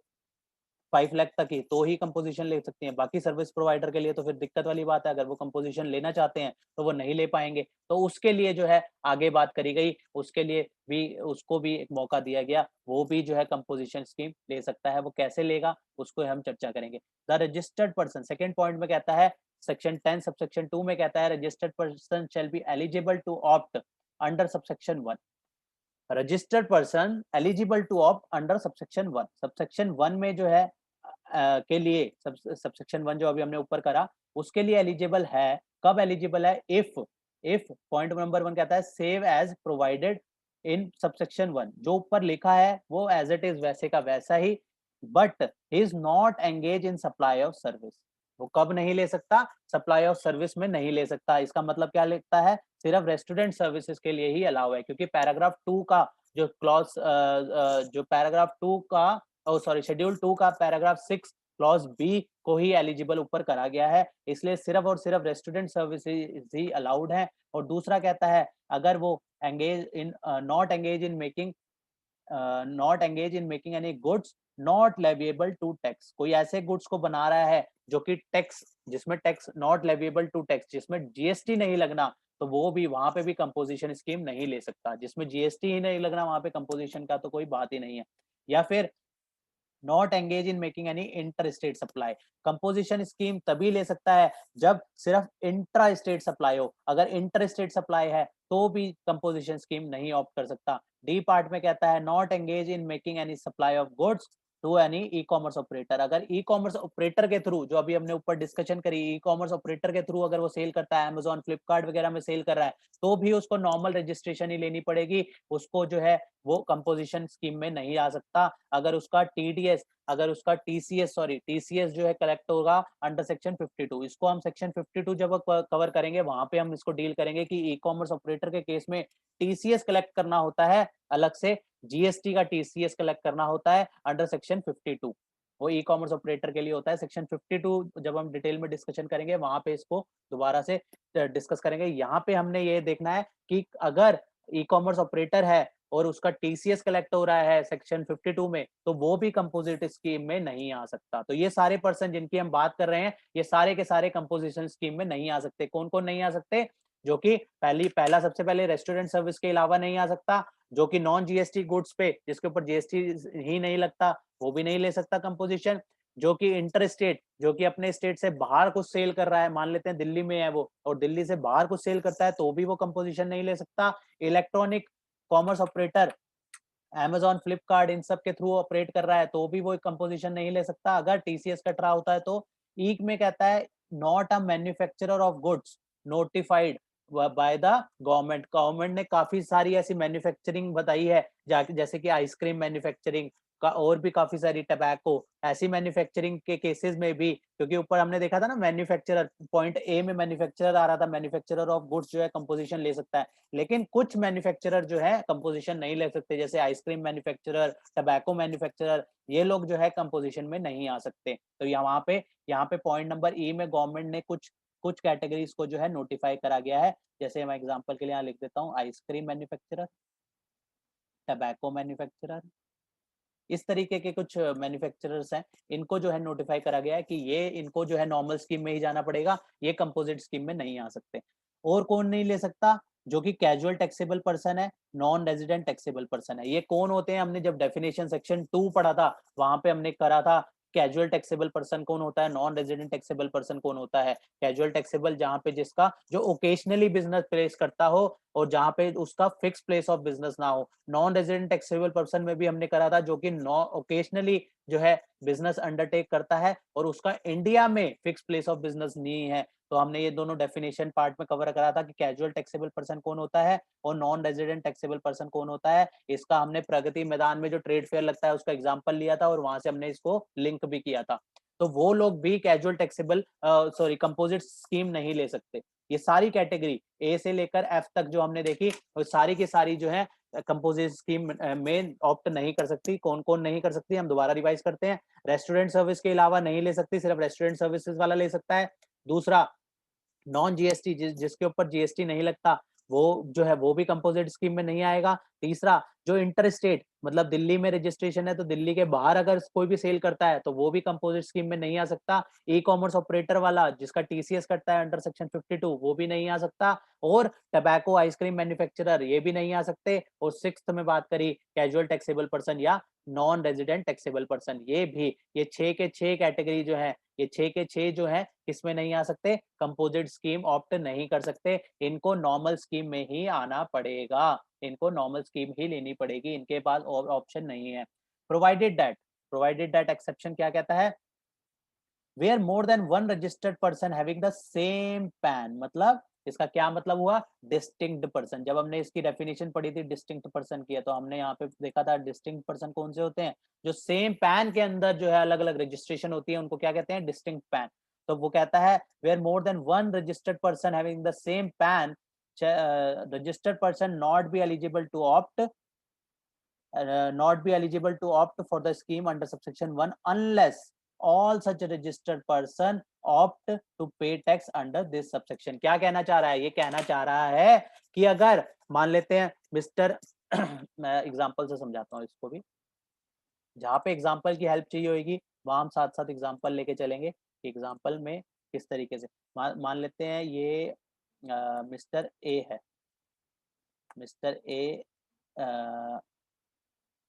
5 लाख तक ही, तो ही कंपोजिशन ले सकती हैं। बाकी सर्विस प्रोवाइडर के लिए तो फिर दिक्कत वाली बात है, अगर वो कंपोजिशन लेना चाहते हैं तो वो नहीं ले पाएंगे, तो उसके लिए जो है आगे बात करी गई, उसके लिए भी उसको भी एक मौका दिया गया, वो भी जो है कंपोजिशन स्कीम ले सकता है। वो कैसे लेगा उसको हम चर्चा करेंगे। The registered person, second point में कहता है, सेक्शन 10 सबसेक्शन 2 में कहता है, registered person shall be eligible to opt under subsection 1। Registered person eligible to opt under subsection 1, subsection 1 में जो है के लिए सबसेक्शन 1 जो अभी हमने ऊपर करा, उसके लिए एलिजिबल है। कब एलिजिबल है, इफ पॉइंट नंबर 1 कहता है save as provided in subsection 1, जो ऊपर लिखा है वो एज इट इज वैसे का वैसा ही, but he is not engage in supply of service. वो कब नहीं ले सकता, सप्लाई ऑफ सर्विस में नहीं ले सकता। इसका मतलब क्या लिखता है, सिर्फ रेस्टोरेंट सर्विसेज के लिए ही अलाउ है, क्योंकि पैराग्राफ 2 का जो क्लॉज जो पैराग्राफ 2 का सॉरी शेड्यूल 2 का पैराग्राफ 6 क्लॉज बी को ही एलिजिबल ऊपर करा गया है, इसलिए सिर्फ और सिर्फ रेस्टोरेंट सर्विसेज ही अलाउड है। और दूसरा कहता है अगर वो engage in not engage in making any goods not leviable to tax, कोई ऐसे गुड्स को बना रहा है जो कि टैक्स, जिसमें tax not leviable to tax, जिसमें जीएसटी नहीं लगना, तो वो भी वहां पे भी कंपोजिशन स्कीम नहीं ले सकता। जिसमें जीएसटी ही नहीं लगना वहां पे कंपोजिशन का तो कोई बात ही नहीं है। या फिर not engage in making any inter state supply, composition scheme तभी ले सकता है जब सिर्फ इंट्रा स्टेट सप्लाई हो, अगर इंटर स्टेट सप्लाई है तो भी कंपोजिशन स्कीम नहीं ऑप्ट कर सकता। डी पार्ट में कहता है not engage in making any supply of goods to any e commerce operator, अगर ई कॉमर्स ऑपरेटर के थ्रू, जो अभी हमने ऊपर डिस्कशन करी, ई कॉमर्स ऑपरेटर के थ्रू अगर वो सेल करता है, अमेजॉन फ्लिपकार्ट वगैरह में सेल कर रहा है, तो भी उसको नॉर्मल रजिस्ट्रेशन ही लेनी पड़ेगी, उसको जो है वो कंपोजिशन स्कीम में नहीं आ सकता। अगर उसका टीडीएस, अगर उसका टीसीएस जो है कलेक्ट होगा अंडर सेक्शन 52, इसको हम सेक्शन 52 जब कवर करेंगे वहां पे हम इसको डील करेंगे कि ई कॉमर्स ऑपरेटर के केस में टीसीएस कलेक्ट करना होता है अलग से, जीएसटी का टीसीएस कलेक्ट करना होता है अंडर सेक्शन 52, वो ई कॉमर्स ऑपरेटर के लिए होता है। सेक्शन 52 जब हम डिटेल में डिस्कशन करेंगे वहां पे इसको दोबारा से डिस्कस करेंगे। यहाँ पे हमने ये देखना है कि अगर ई कॉमर्स ऑपरेटर है और उसका टीसीएस कलेक्ट हो रहा है सेक्शन 52 में, तो वो भी कंपोजिट स्कीम में नहीं आ सकता। तो ये सारे पर्सन जिनकी हम बात कर रहे हैं, ये सारे के सारे कंपोजिशन स्कीम में नहीं आ सकते। कौन कौन नहीं आ सकते, जो कि पहला सबसे पहले रेस्टोरेंट सर्विस के अलावा नहीं आ सकता, जो कि नॉन जीएसटी गुड्स पे जिसके ऊपर जीएसटी ही नहीं लगता वो भी नहीं ले सकता कंपोजिशन, जो कि इंटर स्टेट, जो कि अपने स्टेट से बाहर कुछ सेल कर रहा है, मान लेते हैं दिल्ली में है वो और दिल्ली से बाहर कुछ सेल करता है तो भी वो कंपोजिशन नहीं ले सकता। Electronic commerce operator Amazon Flipkart इन सब के थ्रू ऑपरेट कर रहा है तो भी वो कंपोजिशन नहीं ले सकता अगर टीसीएस कट रहा होता है तो। ईक में कहता है not a manufacturer of goods notified by the government. Government ने काफी सारी ऐसी मैन्युफैक्चरिंग बताई है, जैसे कि आइसक्रीम मैन्युफैक्चरिंग का, और भी काफी सारी टबैको, ऐसी मैन्युफैक्चरिंग के केसेस में भी, क्योंकि ऊपर हमने देखा था ना मैन्युफैक्चरर, पॉइंट ए में मैन्युफैक्चरर आ रहा था, मैन्युफैक्चरर ऑफ गुड्स जो है कंपोजिशन ले सकता है, लेकिन कुछ मैन्युफैक्चरर जो है कंपोजिशन नहीं ले सकते, जैसे आइसक्रीम मैन्युफैक्चरर, टबैको मैन्युफैक्चरर, ये लोग जो है कंपोजिशन में नहीं आ सकते। तो यहाँ पे पॉइंट नंबर ई में गवर्नमेंट ने कुछ कुछ कैटेगरीज को जो है नोटिफाई करा गया है। जैसे मैं एग्जांपल के लिए यहाँ लिख देता हूँ, आइसक्रीम मैन्युफैक्चरर, टबैको मैन्युफैक्चरर, इस तरीके के कुछ मैन्युफैक्चरर्स हैं, इनको जो है नोटिफाई करा गया है कि ये इनको जो है नॉर्मल स्कीम में ही जाना पड़ेगा, ये कंपोजिट स्कीम में नहीं आ सकते। और कौन नहीं ले सकता? जो कि कैजुअल टैक्सेबल पर्सन है, नॉन रेजिडेंट टैक्सेबल पर्सन है। ये कौन होते हैं? हमने जब डेफिनेशन सेक्शन 2 पढ़ा था, वहां पे हमने करा था कैजुअल टैक्सेबल पर्सन कौन होता है, नॉन रेजिडेंट टैक्सेबल पर्सन कौन होता है। कैजुअल टैक्सेबल जहां पे जिसका जो ओकेशनली बिजनेस प्लेस करता हो और जहां पे उसका फिक्स प्लेस ऑफ बिजनेस ना हो। नॉन रेजिडेंट टैक्सेबल पर्सन में भी हमने करा था जो कि ओकेशनली जो है बिजनेस अंडरटेक करता है और उसका इंडिया में फिक्स प्लेस ऑफ बिजनेस नहीं है। तो हमने ये दोनों डेफिनेशन पार्ट में कवर करा था कि कैजुअल टैक्सेबल पर्सन कौन होता है और नॉन रेजिडेंट टैक्सेबल पर्सन कौन होता है। इसका हमने प्रगति मैदान में जो ट्रेड फेयर लगता है उसका एग्जांपल लिया था और वहां से हमने इसको लिंक भी किया था। तो वो लोग भी casual taxable sorry composite scheme नहीं ले सकते। ये सारी कैटेगरी ए से लेकर एफ तक जो हमने देखी, वो सारी की सारी जो है कंपोजिट स्कीम में ऑप्ट नहीं कर सकती। कौन कौन नहीं कर सकती, हम दोबारा रिवाइज करते हैं। रेस्टोरेंट सर्विस के अलावा नहीं ले सकती, सिर्फ रेस्टोरेंट सर्विसेज वाला ले सकता है। दूसरा, नॉन जीएसटी जिसके ऊपर जीएसटी नहीं लगता, वो जो है वो भी कंपोजिट स्कीम में नहीं आएगा। तीसरा, जो इंटर स्टेट मतलब दिल्ली में रजिस्ट्रेशन है तो दिल्ली के बाहर अगर कोई भी सेल करता है तो वो भी कंपोजिट स्कीम में नहीं आ सकता। ई कॉमर्स ऑपरेटर वाला जिसका टीसीएस कटता है अंडर सेक्शन 52 वो भी नहीं आ सकता। और टबैको आइसक्रीम मैन्युफैक्चरर ये भी नहीं आ सकते। और सिक्स्थ में बात करी कैजुअल टैक्सेबल पर्सन या नॉन रेजिडेंट टैक्सेबल पर्सन, ये भी, ये 6 के 6 कैटेगरी जो है, ये 6 के 6 जो है किसमें नहीं आ सकते, कंपोजिट स्कीम ऑप्ट नहीं कर सकते। इनको नॉर्मल स्कीम में ही आना पड़ेगा, इनको नॉर्मल स्कीम ही लेनी पड़ेगी, इनके पास और ऑप्शन नहीं है। प्रोवाइडेड दैट एक्सेप्शन क्या कहता है? Where more than one registered person having the same PAN, मतलब इसका क्या मतलब हुआ? Distinct person. जब हमने इसकी डेफिनेशन पढ़ी थी डिस्टिंक्ट पर्सन की, तो हमने यहाँ पे देखा था डिस्टिंक्ट पर्सन कौन से होते हैं? जो सेम पैन के अंदर जो है अलग अलग रजिस्ट्रेशन होती है उनको क्या कहते हैं? Distinct PAN. तो वो कहता है where more than one registered person having the same PAN, registered person not be eligible to opt for the scheme under subsection 1 unless all such registered person opt to pay tax under this subsection। क्या कहना चाह रहा है? ये कहना चाह रहा है कि अगर मान लेते हैं मिस्टर मैं एग्जांपल से समझाता हूँ इसको भी, जहाँ पे एग्जांपल की हेल्प चाहिए होगी वहां हम साथ साथ एग्जांपल लेके चलेंगे कि एग्जांपल में किस तरीके से। मान लेते हैं ये मिस्टर ए है, मिस्टर ए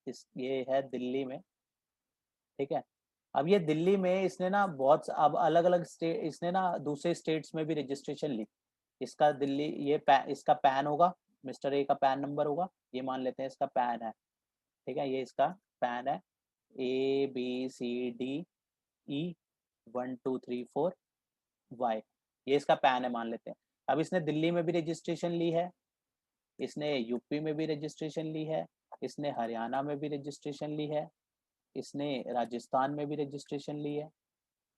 इस ये है दिल्ली में, ठीक है। अब ये दिल्ली में इसने ना बहुत अब अलग अलग स्टेट, इसने ना दूसरे स्टेट्स में भी रजिस्ट्रेशन ली। इसका दिल्ली इसका पैन होगा, मिस्टर ए का पैन नंबर होगा, ये मान लेते हैं इसका पैन है, ठीक है, ये इसका पैन है ABCDE 1234Y, ये इसका पैन है मान लेते हैं। अब इसने दिल्ली में भी रजिस्ट्रेशन ली है, इसने यूपी में भी रजिस्ट्रेशन ली है, इसने हरियाणा में भी रजिस्ट्रेशन ली है, इसने राजस्थान में भी रजिस्ट्रेशन ली है,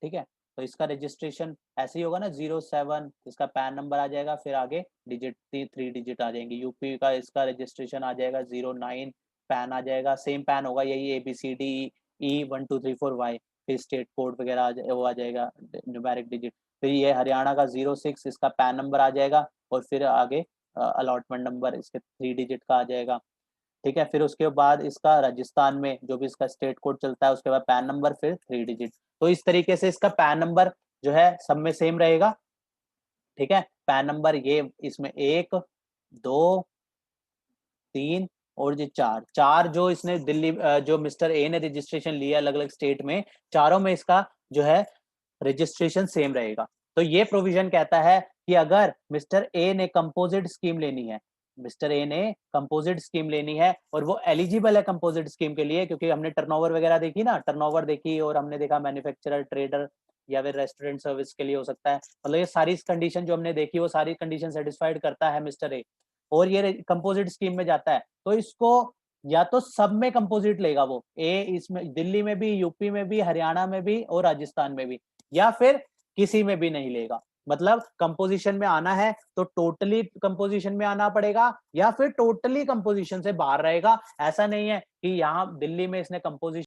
ठीक है। तो इसका रजिस्ट्रेशन ऐसे ही होगा ना, 07 इसका पैन नंबर आ जाएगा, फिर आगे डिजिट 3 डिजिट आ जाएंगे। यूपी का इसका रजिस्ट्रेशन आ जाएगा 09 पैन आ जाएगा, सेम पैन होगा यही ABCDE 1234Y, फिर स्टेट कोड वगैरह वो आ जाएगा न्यूमेरिक डिजिट। फिर ये हरियाणा का 06 इसका पैन नंबर आ जाएगा और फिर आगे अलॉटमेंट नंबर इसके 3 डिजिट का आ जाएगा, ठीक है। फिर उसके बाद इसका राजस्थान में जो भी इसका स्टेट कोड चलता है उसके बाद पैन नंबर फिर 3 डिजिट। तो इस तरीके से इसका पैन नंबर जो है सब में सेम रहेगा, ठीक है। पैन नंबर ये इसमें 1 2 3 और ये 4 जो इसने दिल्ली जो मिस्टर ए ने रजिस्ट्रेशन लिया अलग अलग स्टेट में, चारों में इसका जो है रजिस्ट्रेशन सेम रहेगा। तो ये प्रोविजन कहता है कि अगर मिस्टर ए ने कंपोजिट स्कीम लेनी है, मिस्टर ए ने कंपोजिट स्कीम लेनी है और वो एलिजिबल है कंपोजिट स्कीम के लिए, क्योंकि हमने टर्नओवर वगैरह देखी ना, टर्नओवर देखी और हमने देखा मैन्युफैक्चरर ट्रेडर या फिर रेस्टोरेंट सर्विस के लिए हो सकता है। मतलब ये सारी कंडीशन जो हमने देखी वो सारी कंडीशन सेटिस्फाइड करता है मिस्टर ए और ये कंपोजिट स्कीम में जाता है, तो इसको या तो सब में कंपोजिट लेगा वो, ए इसमें दिल्ली में भी, यूपी में भी, हरियाणा में भी और राजस्थान में भी, या फिर किसी में भी नहीं लेगा। मतलब कंपोजिशन में आना है तो टोटली कंपोजिशन में आना पड़ेगा या फिर टोटली कंपोजिशन से बाहर रहेगा। ऐसा नहीं है कि यहाँ दिल्ली में इसने कंपोजिशन